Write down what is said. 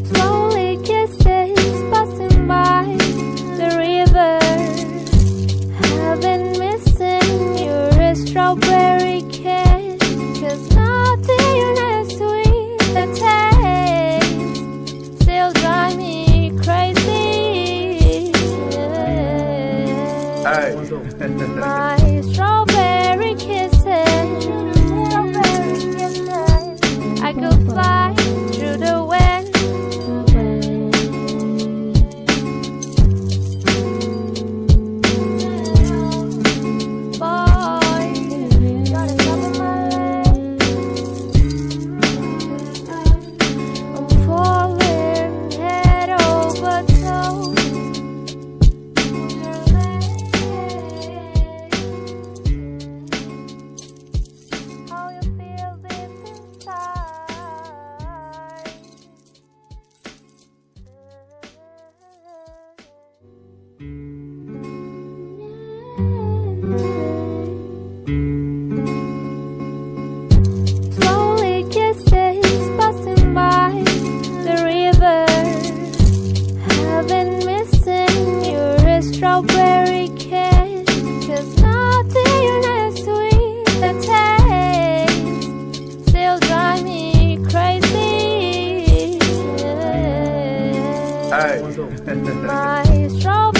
Slowly kisses passing by the river. I've been missing your strawberry kiss, 'cause nothing as sweet the taste still drive me crazy. My strawberry kisses, I could fly through the wind. Boy, gotta cover my legs. I'm falling head over toe. How you feel deep inside. Slowly kisses passing by the river. I've been missing your strawberry kiss, 'cause nothing as sweet the taste still drive me crazy. My strawberry